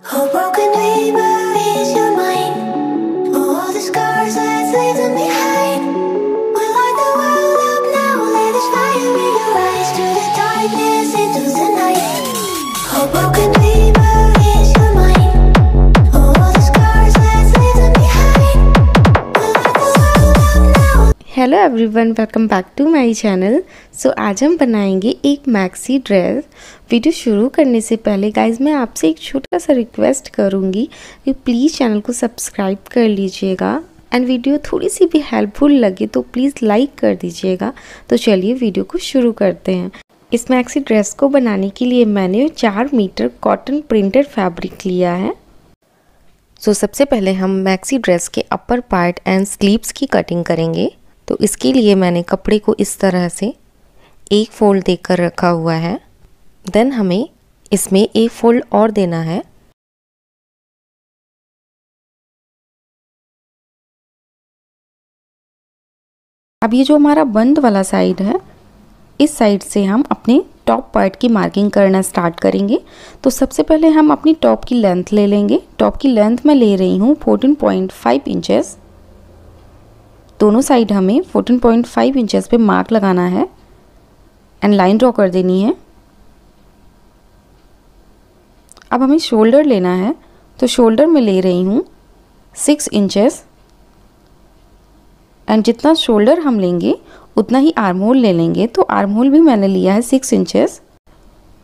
A broken dreamer is your mind. All the scars that leave them behind. We light the world up now. Let us fire in your eyes. To the darkness, into the night. A broken dreamer is your mind. All the scars that leave them behind. We light the world up now. Hello everyone, welcome back to my channel. So आज हम बनाएंगे एक maxi dress. Video शुरू करने से पहले guys मैं आपसे एक छोटा सा रिक्वेस्ट करूँगी कि प्लीज़ चैनल को सब्सक्राइब कर लीजिएगा एंड वीडियो थोड़ी सी भी हेल्पफुल लगे तो प्लीज़ लाइक कर दीजिएगा। तो चलिए वीडियो को शुरू करते हैं। इस मैक्सी ड्रेस को बनाने के लिए मैंने 4 मीटर कॉटन प्रिंटेड फैब्रिक लिया है। सो सबसे पहले हम मैक्सी ड्रेस के अपर पार्ट एंड स्लीव्स की कटिंग करेंगे। तो इसके लिए मैंने कपड़े को इस तरह से एक फोल्ड देकर रखा हुआ है। देन हमें इसमें एक फोल्ड और देना है। अब ये जो हमारा बंद वाला साइड है, इस साइड से हम अपने टॉप पार्ट की मार्किंग करना स्टार्ट करेंगे। तो सबसे पहले हम अपनी टॉप की लेंथ ले लेंगे। टॉप की लेंथ मैं ले रही हूँ 14.5 इंचेस। दोनों साइड हमें 14.5 इंचेस पे मार्क लगाना है एंड लाइन ड्रॉ कर देनी है। अब हमें शोल्डर लेना है। तो शोल्डर में ले रही हूँ 6 इंचेस एंड जितना शोल्डर हम लेंगे उतना ही आर्म होल ले लेंगे। तो आर्म होल भी मैंने लिया है 6 इंचेस।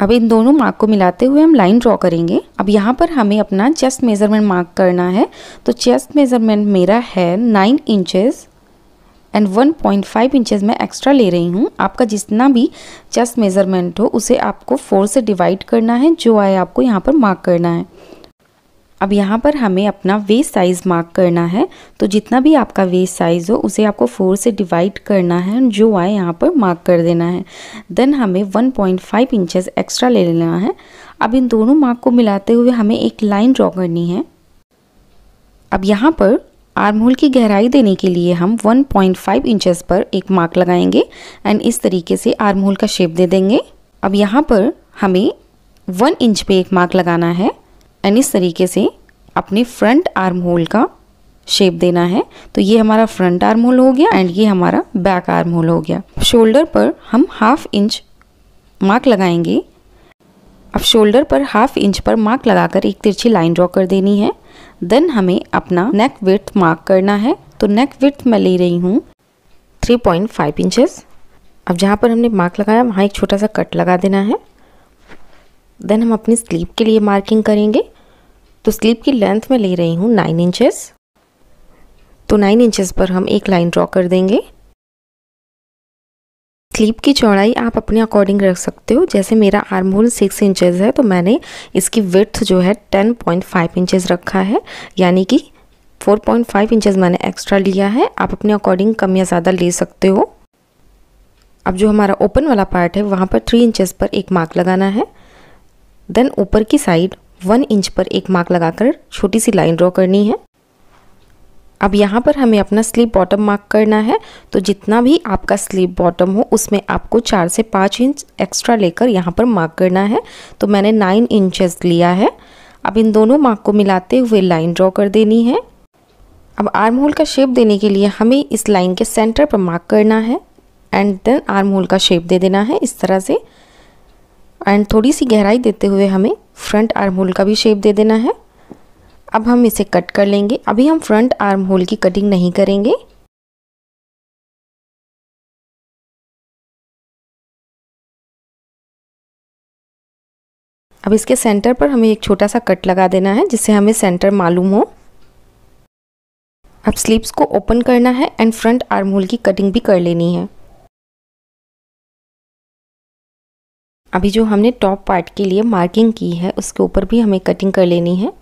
अब इन दोनों मार्क को मिलाते हुए हम लाइन ड्रॉ करेंगे। अब यहाँ पर हमें अपना चेस्ट मेज़रमेंट मार्क करना है। तो चेस्ट मेज़रमेंट मेरा है 9 इंचेस एंड 1.5 इंचेस मैं एक्स्ट्रा ले रही हूँ। आपका जितना भी चेस्ट मेज़रमेंट हो उसे आपको 4 से डिवाइड करना है, जो आए आपको यहाँ पर मार्क करना है। अब यहाँ पर हमें अपना वेस्ट साइज़ मार्क करना है। तो जितना भी आपका वेस्ट साइज़ हो उसे आपको 4 से डिवाइड करना है, जो आए यहाँ पर मार्क कर देना है। देन हमें 1.5 इंचेस एक्स्ट्रा ले लेना है। अब इन दोनों मार्क को मिलाते हुए हमें एक लाइन ड्रॉ करनी है। अब यहाँ पर आर्म होल की गहराई देने के लिए हम 1.5 इंचेस पर एक मार्क लगाएंगे एंड इस तरीके से आर्म होल का शेप दे देंगे। अब यहाँ पर हमें 1 इंच पे एक मार्क लगाना है एंड इस तरीके से अपने फ्रंट आर्म होल का शेप देना है। तो ये हमारा फ्रंट आर्म होल हो गया एंड ये हमारा बैक आर्म होल हो गया। शोल्डर पर हम 1/2 इंच मार्क लगाएंगे। अब शोल्डर पर 1/2 इंच पर मार्क लगाकर एक तिरछी लाइन ड्रॉ कर देनी है। देन हमें अपना नेक विड्थ मार्क करना है। तो नेक विड्थ मैं ले रही हूँ 3.5 इंचेस। अब जहाँ पर हमने मार्क लगाया वहाँ एक छोटा सा कट लगा देना है। देन हम अपनी स्लीव के लिए मार्किंग करेंगे। तो स्लीव की लेंथ मैं ले रही हूँ 9 इंचेस। तो 9 इंचेस पर हम एक लाइन ड्रॉ कर देंगे। स्लीव की चौड़ाई आप अपने अकॉर्डिंग रख सकते हो। जैसे मेरा आर्म होल 6 इंचेस है तो मैंने इसकी विड्थ जो है 10.5 इंचेस रखा है, यानी कि 4.5 इंचेस मैंने एक्स्ट्रा लिया है। आप अपने अकॉर्डिंग कम या ज़्यादा ले सकते हो। अब जो हमारा ओपन वाला पार्ट है वहाँ पर 3 इंचेस पर एक मार्क लगाना है। देन ऊपर की साइड 1 इंच पर एक मार्क लगाकर छोटी सी लाइन ड्रॉ करनी है। अब यहाँ पर हमें अपना स्लीव बॉटम मार्क करना है। तो जितना भी आपका स्लीव बॉटम हो उसमें आपको 4 से 5 इंच एक्स्ट्रा लेकर यहाँ पर मार्क करना है। तो मैंने 9 इंचेस लिया है। अब इन दोनों मार्क को मिलाते हुए लाइन ड्रॉ कर देनी है। अब आर्म होल का शेप देने के लिए हमें इस लाइन के सेंटर पर मार्क करना है एंड देन आर्म होल का शेप दे देना है इस तरह से। एंड थोड़ी सी गहराई देते हुए हमें फ्रंट आर्म होल का भी शेप दे देना है। अब हम इसे कट कर लेंगे। अभी हम फ्रंट आर्म होल की कटिंग नहीं करेंगे। अब इसके सेंटर पर हमें एक छोटा सा कट लगा देना है जिससे हमें सेंटर मालूम हो। अब स्लीव्स को ओपन करना है एंड फ्रंट आर्म होल की कटिंग भी कर लेनी है। अभी जो हमने टॉप पार्ट के लिए मार्किंग की है उसके ऊपर भी हमें कटिंग कर लेनी है।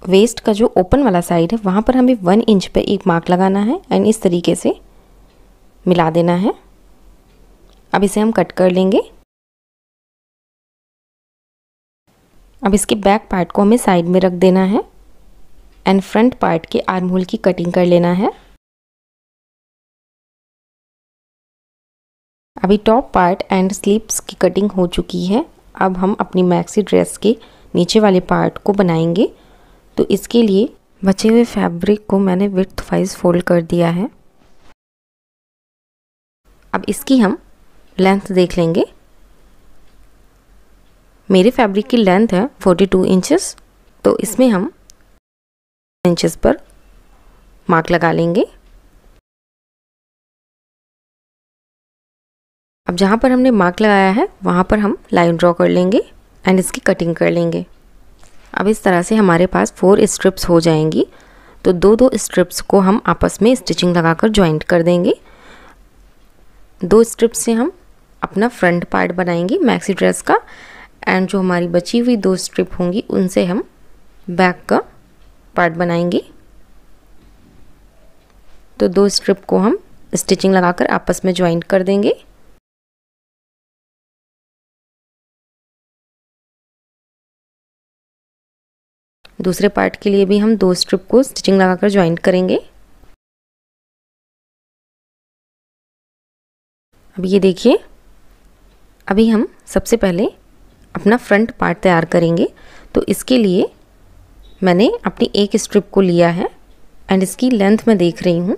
वेस्ट का जो ओपन वाला साइड है वहाँ पर हमें 1 इंच पे एक मार्क लगाना है एंड इस तरीके से मिला देना है। अब इसे हम कट कर लेंगे। अब इसके बैक पार्ट को हमें साइड में रख देना है एंड फ्रंट पार्ट के आर्म होल की कटिंग कर लेना है। अभी टॉप पार्ट एंड स्लीव्स की कटिंग हो चुकी है। अब हम अपनी मैक्सी ड्रेस के नीचे वाले पार्ट को बनाएंगे। तो इसके लिए बचे हुए फैब्रिक को मैंने विड्थ वाइज फोल्ड कर दिया है। अब इसकी हम लेंथ देख लेंगे। मेरे फैब्रिक की लेंथ है 42 इंचेस, तो इसमें हम इंचेस पर मार्क लगा लेंगे। अब जहाँ पर हमने मार्क लगाया है वहाँ पर हम लाइन ड्रॉ कर लेंगे एंड इसकी कटिंग कर लेंगे। अब इस तरह से हमारे पास 4 स्ट्रिप्स हो जाएंगी। तो दो स्ट्रिप्स को हम आपस में स्टिचिंग लगाकर ज्वाइंट कर देंगे। 2 स्ट्रिप्स से हम अपना फ्रंट पार्ट बनाएंगे मैक्सी ड्रेस का, एंड जो हमारी बची हुई 2 स्ट्रिप होंगी उनसे हम बैक का पार्ट बनाएंगे। तो 2 स्ट्रिप को हम स्टिचिंग लगाकर आपस में ज्वाइंट कर देंगे। दूसरे पार्ट के लिए भी हम 2 स्ट्रिप को स्टिचिंग लगाकर ज्वाइंट करेंगे। अब ये देखिए, अभी हम सबसे पहले अपना फ्रंट पार्ट तैयार करेंगे। तो इसके लिए मैंने अपनी एक स्ट्रिप को लिया है एंड इसकी लेंथ मैं देख रही हूँ।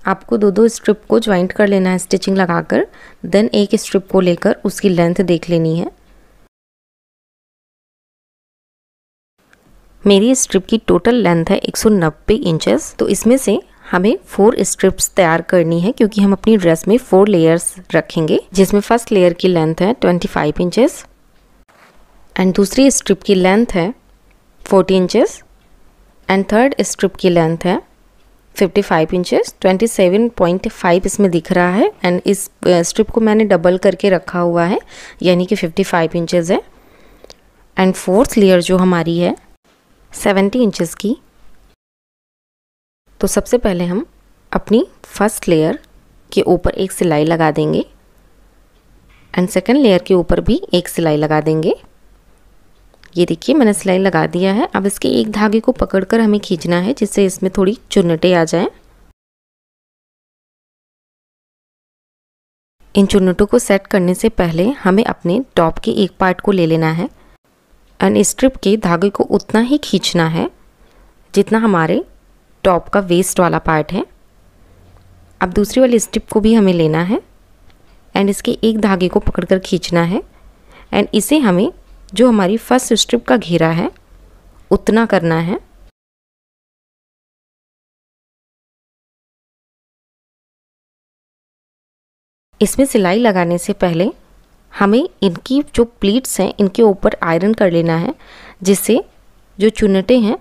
आपको 2 स्ट्रिप को ज्वाइंट कर लेना है स्टिचिंग लगाकर, देन एक स्ट्रिप को लेकर उसकी लेंथ देख लेनी है। मेरी स्ट्रिप की टोटल लेंथ है 190 इंचेस। तो इसमें से हमें 4 स्ट्रिप्स तैयार करनी है, क्योंकि हम अपनी ड्रेस में 4 लेयर्स रखेंगे, जिसमें फर्स्ट लेयर की लेंथ है 25 इंचेस एंड दूसरी स्ट्रिप की लेंथ है 40 इंचेस एंड थर्ड स्ट्रिप की लेंथ है 55 इंचेस। 27.5 इसमें दिख रहा है एंड इस स्ट्रिप को मैंने डबल करके रखा हुआ है, यानी कि 55 इंचेस है। एंड फोर्थ लेयर जो हमारी है 70 इंचेस की। तो सबसे पहले हम अपनी फर्स्ट लेयर के ऊपर एक सिलाई लगा देंगे एंड सेकंड लेयर के ऊपर भी एक सिलाई लगा देंगे। ये देखिए, मैंने सिलाई लगा दिया है। अब इसके एक धागे को पकड़कर हमें खींचना है, जिससे इसमें थोड़ी चुन्नटें आ जाएं। इन चुन्नटों को सेट करने से पहले हमें अपने टॉप के एक पार्ट को ले लेना है एंड स्ट्रिप के धागे को उतना ही खींचना है जितना हमारे टॉप का वेस्ट वाला पार्ट है। अब दूसरी वाली स्ट्रिप को भी हमें लेना है एंड इसके एक धागे को पकड़कर खींचना है एंड इसे हमें जो हमारी फर्स्ट स्ट्रिप का घेरा है उतना करना है। इसमें सिलाई लगाने से पहले हमें इनकी जो प्लीट्स हैं इनके ऊपर आयरन कर लेना है, जिससे जो चुन्नटें हैं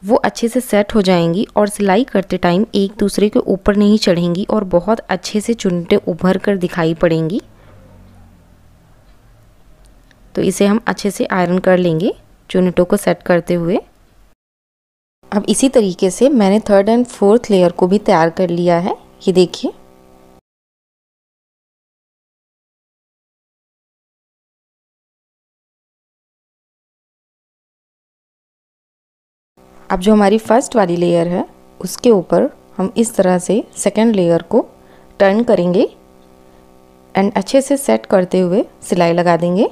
वो अच्छे से सेट हो जाएंगी और सिलाई करते टाइम एक दूसरे के ऊपर नहीं चढ़ेंगी और बहुत अच्छे से चुन्नटें उभर कर दिखाई पड़ेंगी। तो इसे हम अच्छे से आयरन कर लेंगे चुन्नटों को सेट करते हुए। अब इसी तरीके से मैंने थर्ड एंड फोर्थ लेयर को भी तैयार कर लिया है। ये देखिए, अब जो हमारी फर्स्ट वाली लेयर है उसके ऊपर हम इस तरह से सेकंड लेयर को टर्न करेंगे एंड अच्छे से सेट करते हुए सिलाई लगा देंगे।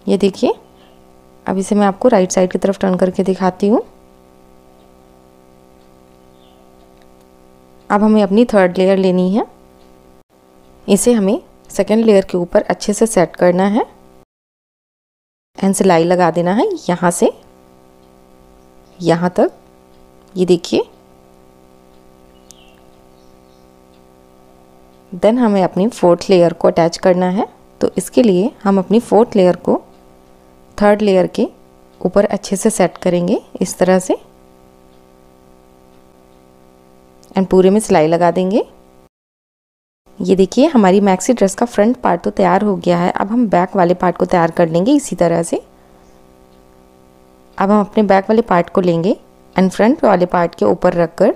ये देखिए, अब इसे मैं आपको राइट साइड की तरफ टर्न करके दिखाती हूँ। अब हमें अपनी थर्ड लेयर लेनी है। इसे हमें सेकंड लेयर के ऊपर अच्छे से सेट करना है एंड सिलाई लगा देना है यहाँ से यहाँ तक। ये देखिए, देन हमें अपनी फोर्थ लेयर को अटैच करना है। तो इसके लिए हम अपनी फोर्थ लेयर को थर्ड लेयर के ऊपर अच्छे से सेट करेंगे इस तरह से एंड पूरे में सिलाई लगा देंगे। ये देखिए, हमारी मैक्सी ड्रेस का फ्रंट पार्ट तो तैयार हो गया है। अब हम बैक वाले पार्ट को तैयार कर लेंगे इसी तरह से। अब हम अपने बैक वाले पार्ट को लेंगे एंड फ्रंट वाले पार्ट के ऊपर रखकर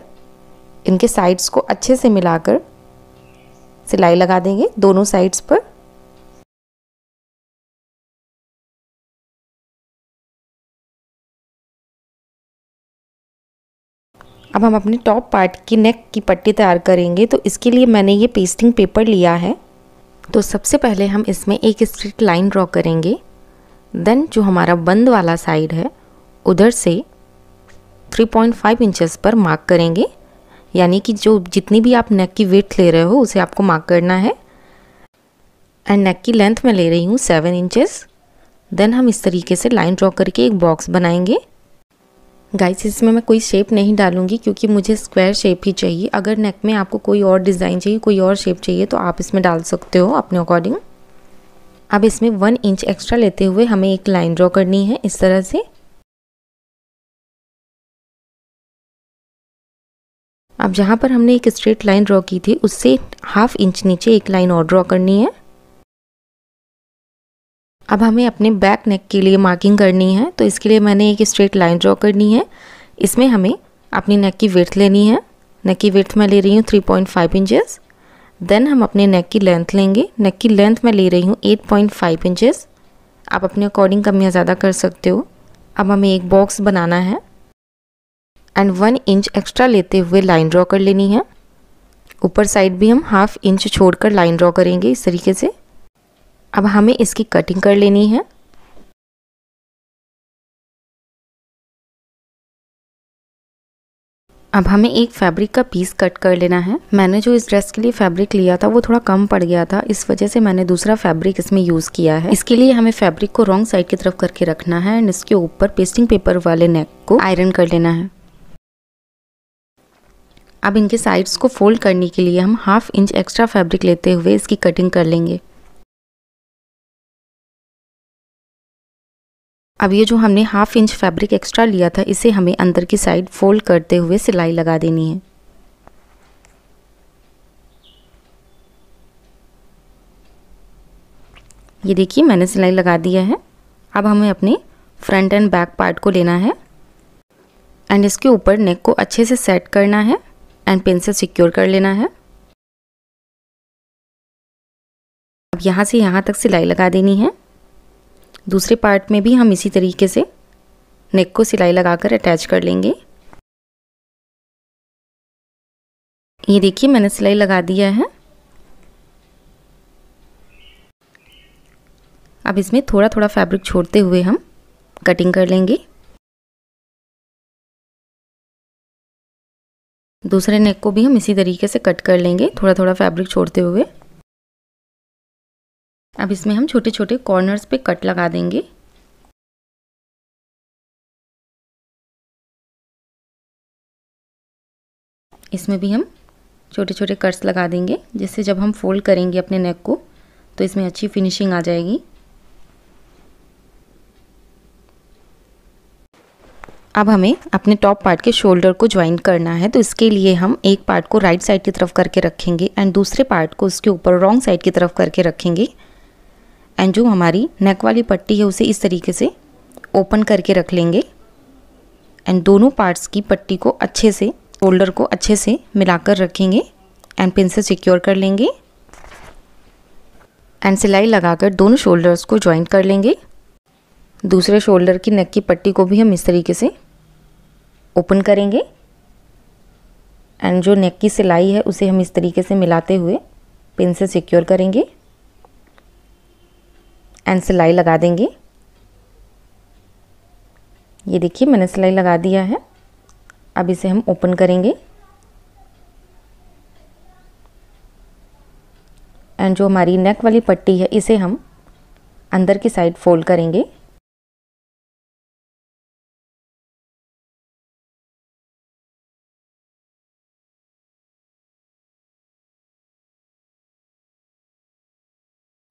इनके साइड्स को अच्छे से मिलाकर सिलाई लगा देंगे दोनों साइड्स पर। अब हम अपने टॉप पार्ट की नेक की पट्टी तैयार करेंगे। तो इसके लिए मैंने ये पेस्टिंग पेपर लिया है। तो सबसे पहले हम इसमें एक स्ट्रेट लाइन ड्रॉ करेंगे। देन जो हमारा बंद वाला साइड है उधर से 3.5 इंचेस पर मार्क करेंगे, यानी कि जो जितनी भी आप नेक की विड्थ ले रहे हो उसे आपको मार्क करना है। एंड नेक की लेंथ मैं ले रही हूँ 7 इंचेस। देन हम इस तरीके से लाइन ड्रॉ करके एक बॉक्स बनाएंगे। गाइस इसमें मैं कोई शेप नहीं डालूंगी क्योंकि मुझे स्क्वायर शेप ही चाहिए। अगर नेक में आपको कोई और डिज़ाइन चाहिए, कोई और शेप चाहिए तो आप इसमें डाल सकते हो अपने अकॉर्डिंग। अब इसमें 1 इंच एक्स्ट्रा लेते हुए हमें एक लाइन ड्रॉ करनी है इस तरह से। अब जहाँ पर हमने एक स्ट्रेट लाइन ड्रॉ की थी उससे 1/2 इंच नीचे एक लाइन और ड्रॉ करनी है। अब हमें अपने बैक नेक के लिए मार्किंग करनी है। तो इसके लिए मैंने एक स्ट्रेट लाइन ड्रॉ करनी है। इसमें हमें अपनी नेक की विड्थ लेनी है। नेक की विड्थ मैं ले रही हूँ 3.5 इंचेस। देन हम अपने नेक की लेंथ लेंगे। नेक की लेंथ मैं ले रही हूँ 8.5 इंचेस। आप अपने अकॉर्डिंग कम या ज़्यादा कर सकते हो। अब हमें एक बॉक्स बनाना है एंड 1 इंच एक्स्ट्रा लेते हुए लाइन ड्रॉ कर लेनी है। ऊपर साइड भी हम 1/2 इंच छोड़कर लाइन ड्रॉ करेंगे इस तरीके से। अब हमें इसकी कटिंग कर लेनी है। अब हमें एक फैब्रिक का पीस कट कर लेना है। मैंने जो इस ड्रेस के लिए फैब्रिक लिया था वो थोड़ा कम पड़ गया था, इस वजह से मैंने दूसरा फैब्रिक इसमें यूज़ किया है। इसके लिए हमें फैब्रिक को रॉन्ग साइड की तरफ करके रखना है एंड इसके ऊपर पेस्टिंग पेपर वाले नेक को आयरन कर लेना है। अब इनके साइड्स को फोल्ड करने के लिए हम 1/2 इंच एक्स्ट्रा फैब्रिक लेते हुए इसकी कटिंग कर लेंगे। अब ये जो हमने 1/2 इंच फैब्रिक एक्स्ट्रा लिया था इसे हमें अंदर की साइड फोल्ड करते हुए सिलाई लगा देनी है। ये देखिए मैंने सिलाई लगा दिया है। अब हमें अपने फ्रंट एंड बैक पार्ट को लेना है एंड इसके ऊपर नेक को अच्छे से सेट करना है एंड पिन से सिक्योर कर लेना है। अब यहाँ से यहाँ तक सिलाई लगा देनी है। दूसरे पार्ट में भी हम इसी तरीके से नेक को सिलाई लगाकर अटैच कर लेंगे। ये देखिए मैंने सिलाई लगा दिया है। अब इसमें थोड़ा थोड़ा फैब्रिक छोड़ते हुए हम कटिंग कर लेंगे। दूसरे नेक को भी हम इसी तरीके से कट कर लेंगे, थोड़ा थोड़ा फैब्रिक छोड़ते हुए। अब इसमें हम छोटे छोटे कॉर्नर्स पे कट लगा देंगे। इसमें भी हम छोटे छोटे कट्स लगा देंगे, जिससे जब हम फोल्ड करेंगे अपने नेक को तो इसमें अच्छी फिनिशिंग आ जाएगी। अब हमें अपने टॉप पार्ट के शोल्डर को ज्वाइन करना है। तो इसके लिए हम एक पार्ट को राइट साइड की तरफ करके रखेंगे एंड दूसरे पार्ट को उसके ऊपर रॉन्ग साइड की तरफ करके रखेंगे एंड जो हमारी नेक वाली पट्टी है उसे इस तरीके से ओपन करके रख लेंगे एंड दोनों पार्ट्स की पट्टी को अच्छे से, शोल्डर को अच्छे से मिलाकर रखेंगे एंड पिन से सिक्योर कर लेंगे एंड सिलाई लगाकर दोनों शोल्डर्स को ज्वाइन कर लेंगे। दूसरे शोल्डर की नेक की पट्टी को भी हम इस तरीके से ओपन करेंगे एंड जो नेक की सिलाई है उसे हम इस तरीके से मिलाते हुए पिन से सिक्योर करेंगे एंड सिलाई लगा देंगे। ये देखिए मैंने सिलाई लगा दिया है। अब इसे हम ओपन करेंगे एंड जो हमारी नेक वाली पट्टी है इसे हम अंदर की साइड फोल्ड करेंगे।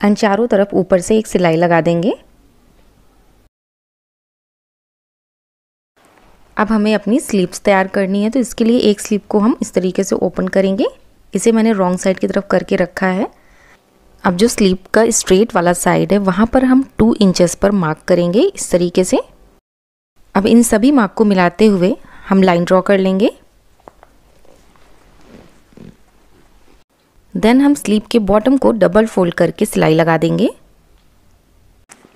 एंड चारों तरफ ऊपर से एक सिलाई लगा देंगे। अब हमें अपनी स्लीव्स तैयार करनी है। तो इसके लिए एक स्लीव को हम इस तरीके से ओपन करेंगे। इसे मैंने रॉन्ग साइड की तरफ करके रखा है। अब जो स्लीव का स्ट्रेट वाला साइड है वहाँ पर हम 2 इंचेस पर मार्क करेंगे इस तरीके से। अब इन सभी मार्क को मिलाते हुए हम लाइन ड्रॉ कर लेंगे। देन हम स्लीव के बॉटम को डबल फोल्ड करके सिलाई लगा देंगे।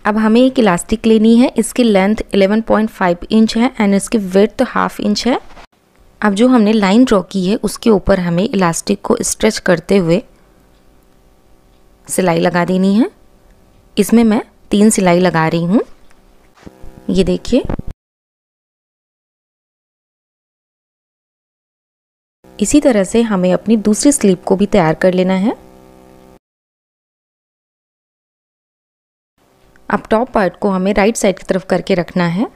अब हमें एक इलास्टिक लेनी है। इसकी लेंथ 11.5 इंच है एंड इसकी विड्थ 1/2 इंच है। अब जो हमने लाइन ड्रॉ की है उसके ऊपर हमें इलास्टिक को स्ट्रेच करते हुए सिलाई लगा देनी है। इसमें मैं 3 सिलाई लगा रही हूँ। ये देखिए, इसी तरह से हमें अपनी दूसरी स्लीव को भी तैयार कर लेना है। अब टॉप पार्ट को हमें राइट साइड की तरफ करके रखना है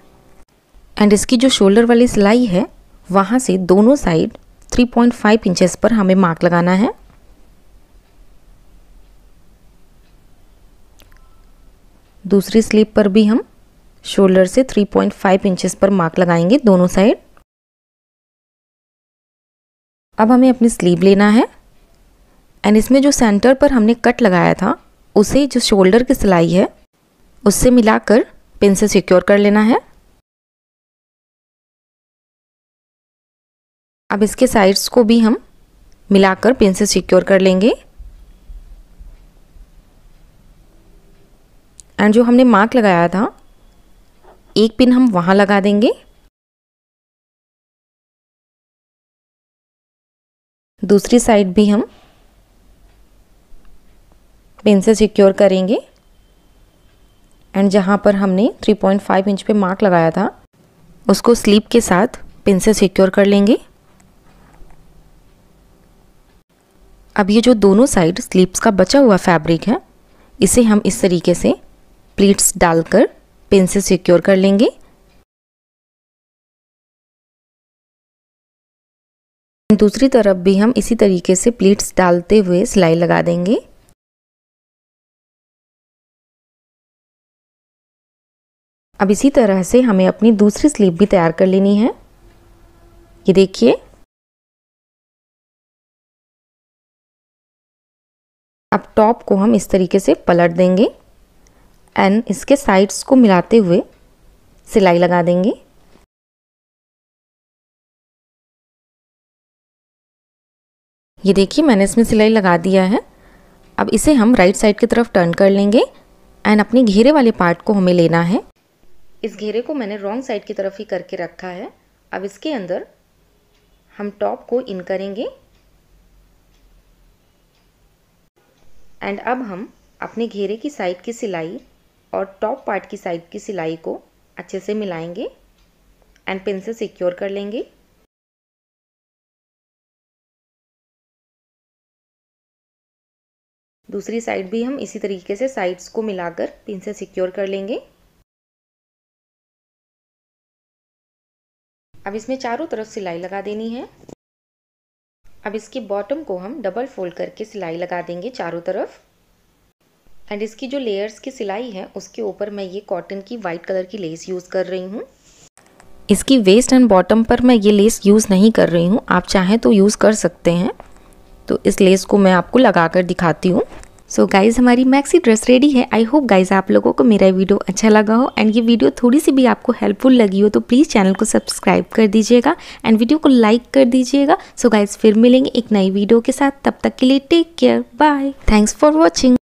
एंड इसकी जो शोल्डर वाली सिलाई है वहाँ से दोनों साइड 3.5 इंचेस पर हमें मार्क लगाना है। दूसरी स्लीव पर भी हम शोल्डर से 3.5 इंचेस पर मार्क लगाएंगे दोनों साइड। अब हमें अपनी स्लीव लेना है एंड इसमें जो सेंटर पर हमने कट लगाया था उसे जो शोल्डर की सिलाई है उससे मिलाकर पिन से सिक्योर कर लेना है। अब इसके साइड्स को भी हम मिलाकर पिन से सिक्योर कर लेंगे एंड जो हमने मार्क लगाया था एक पिन हम वहां लगा देंगे। दूसरी साइड भी हम पिन से सिक्योर करेंगे एंड जहां पर हमने 3.5 इंच पे मार्क लगाया था उसको स्लीव के साथ पिन से सिक्योर कर लेंगे। अब ये जो दोनों साइड स्लीव्स का बचा हुआ फैब्रिक है इसे हम इस तरीके से प्लीट्स डालकर पिन से सिक्योर कर लेंगे। दूसरी तरफ भी हम इसी तरीके से प्लीट्स डालते हुए सिलाई लगा देंगे। अब इसी तरह से हमें अपनी दूसरी स्लीव भी तैयार कर लेनी है। ये देखिए, अब टॉप को हम इस तरीके से पलट देंगे एंड इसके साइड्स को मिलाते हुए सिलाई लगा देंगे। ये देखिए, मैंने इसमें सिलाई लगा दिया है। अब इसे हम राइट साइड की तरफ टर्न कर लेंगे एंड अपने घेरे वाले पार्ट को हमें लेना है। इस घेरे को मैंने रॉन्ग साइड की तरफ ही करके रखा है। अब इसके अंदर हम टॉप को इन करेंगे एंड अब हम अपने घेरे की साइड की सिलाई और टॉप पार्ट की साइड की सिलाई को अच्छे से मिलाएंगे एंड पिन से सिक्योर कर लेंगे। दूसरी साइड भी हम इसी तरीके से साइड्स को मिलाकर पिन से सिक्योर कर लेंगे। अब इसमें चारों तरफ सिलाई लगा देनी है। अब इसकी बॉटम को हम डबल फोल्ड करके सिलाई लगा देंगे चारों तरफ एंड इसकी जो लेयर्स की सिलाई है उसके ऊपर मैं ये कॉटन की वाइट कलर की लेस यूज़ कर रही हूँ। इसकी वेस्ट एंड बॉटम पर मैं ये लेस यूज़ नहीं कर रही हूँ, आप चाहें तो यूज़ कर सकते हैं। तो इस लेस को मैं आपको लगा कर दिखाती हूँ। सो गाइज़, हमारी मैक्सी ड्रेस रेडी है। आई होप गाइज़ आप लोगों को मेरा वीडियो अच्छा लगा हो एंड ये वीडियो थोड़ी सी भी आपको हेल्पफुल लगी हो तो प्लीज़ चैनल को सब्सक्राइब कर दीजिएगा एंड वीडियो को लाइक कर दीजिएगा। सो गाइज़, फिर मिलेंगे एक नई वीडियो के साथ। तब तक के लिए take care, bye, thanks for watching.